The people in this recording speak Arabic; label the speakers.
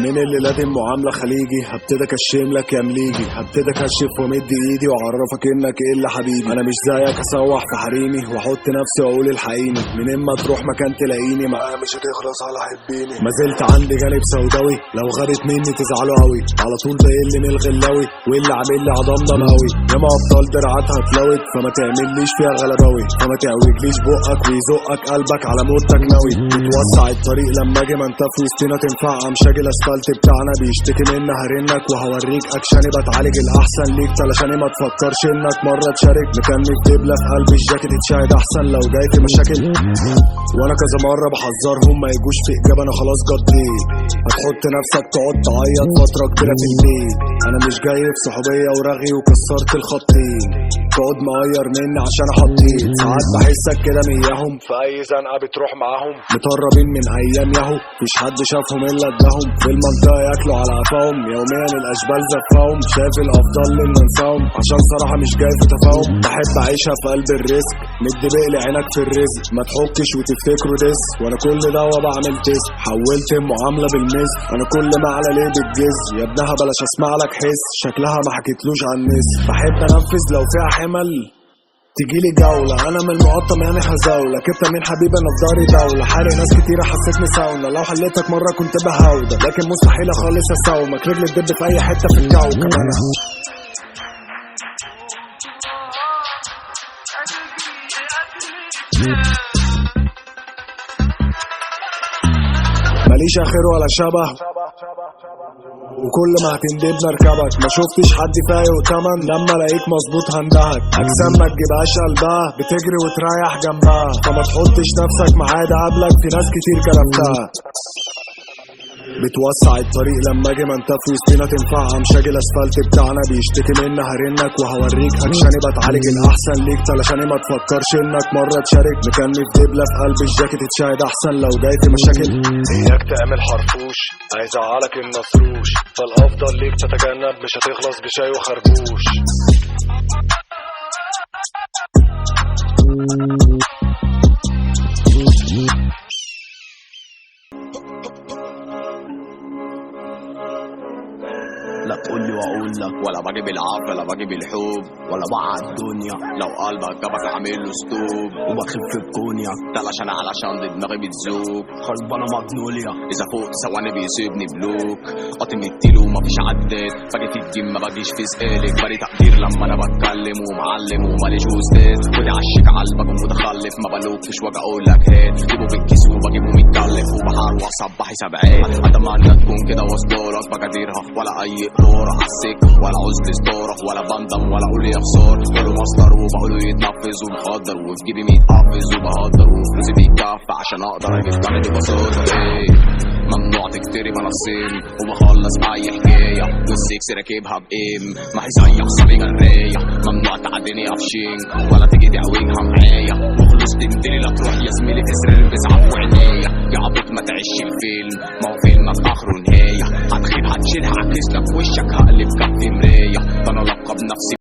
Speaker 1: من اللي لازم معاملة خليجي، هبتدي اكشم لك يا مليجي، هبتدي اكشف وامد ايدي واعرفك انك الا حبيبي. انا مش زيك اسوح في حريمي واحط نفسي واقول الحقيني، منين ما تروح مكان تلاقيني معايا مش هتخلص على حبيني. ما زلت عندي جانب سوداوي، لو غابت مني تزعلوا قوي، على طول بقل من الغلاوي واللي عامل لي عضمضم قوي. ياما ابطال درعاتها اتلوت، فما تعمليش فيها غلباوي، فما تعوجليش بقك ويزقك قلبك على موتك ناوي. بتوسع الطريق لما اجي ما انت في وسطنا تنفع، مشاكل الاسفلت بتاعنا بيشتكي مني هرنك، وهوريك اكشني بتعالج الاحسن ليك تلاشاني ما تفكرش انك مره تشارك. مكمل دبله في قلب الجاكيت اتشاهد احسن لو جاي في مشاكل، وانا كذا مره بحذرهم ما يجوش في اجابه انا خلاص جديت. هتحط نفسك تقعد تعيط فتره كبيره في البيت، انا مش جاي في صحوبيه ورغي وكسرت الخطين، تقعد مغير مني عشان احطيت. ساعات بحسك كده مياهم في اي زنقه بتروح معاهم، مطربين من ايام ياهو مش حد شافهم الا اداهم، في المنطقه ياكلوا على قفاهم يوميا الاشبال زفاهم. شايف الافضل ان ننساهم عشان صراحه مش جاي في تفاهم، بحب اعيشها في قلب الرزق، مد بقلي عينك في الرزق، ما تحكش وتفتكروا دس، وانا كل ده بعمل تس. حولت المعامله بالمثل، انا كل ما على ليه بتجز، يا ابنها بلاش اسمع لك حس، شكلها ما حكيتلوش عن الناس. بحب انفذ لو فيها حمل تجيلي جولة، انا من المقطم يعني هزاولة، كنت من حبيبي انا في داري دولة، حارق ناس كتيرة حسيتني ساونا، لو حليتك مرة كنت بهودة، لكن مستحيل خالص اساومك، رجلي تدب في اي حتة في الكوكب. انا ماليش اخر ولا شبه، وكل ما هتندب نركبك، ما شفتش حد فايق تمن، لما الاقيك مظبوط هندهك، اجسام ما تجيبهاش قلبها بتجري وتريح جنبها، فما تحطش نفسك معايا ده قبلك في ناس كتير كرفتها. بتوسع الطريق لما اجي ما انت في وسطنا تنفع، مشاكل الاسفلت بتاعنا بيشتكي مني هرنك، وهوريك اكشني بتعالج الاحسن ليك تلاشاني ما تفكرش انك مره تشارك. مكمل دبله في قلب الجاكيت اتشاهد احسن لو جاي في مشاكل، اياك تعمل حرفوش هيزعلك النصروش، فالافضل ليك تتجنب مش هتخلص بشاي وخربوش.
Speaker 2: لا تقولي واقول لك، ولا باجي بالعافيه ولا باجي بالحب، ولا بقع الدنيا لو قلبك جابك عامل له ستوب، وبخف بكونيا تلاشان علشان دي دماغي بتزوق، خربانه مجنوليا اذا فوق ثواني بيسيبني بلوك، قاطم التيلو ومفيش عداد، باجي في الجيم ما باجيش في سقالك، بالي تقدير لما انا بتكلم ومعلم وماليش استاذ، ودي عالشيك عالبك ومتخلف ما بلوكش واجي اقول لك هات، جيبه بالكيس وبجيبه متكلف وبحار واصبح حسابات، اتمنى تكون كده واصلالك بقدرها ولا اي دورة عالسك ولا عوزت ستارة ولا بندم ولا اقول يا خسار، كله مصدر وبقوله يتنفذ ومخدر، وفي جيبي متحفز وبهدر، وفلوسي بيتكفى عشان اقدر اجيب جامد ببساطة. ممنوع تكتري بنصين وبخلص باي حكاية، والسكس راكبها بإيم ما هي زي حسابي جراية، ممنوع تعديني قفشين ولا تيجي تعوجها معايا، وخلص تندري لا تروح يا زميلي تسرق البسعة وعناية، يا عبيط ما تعيش الفيلم ما هو فيلمك اخره نهاية، هتخيب هتشيلها عكسلك وشك هقلب كف مراية، ده انا لقب نفسي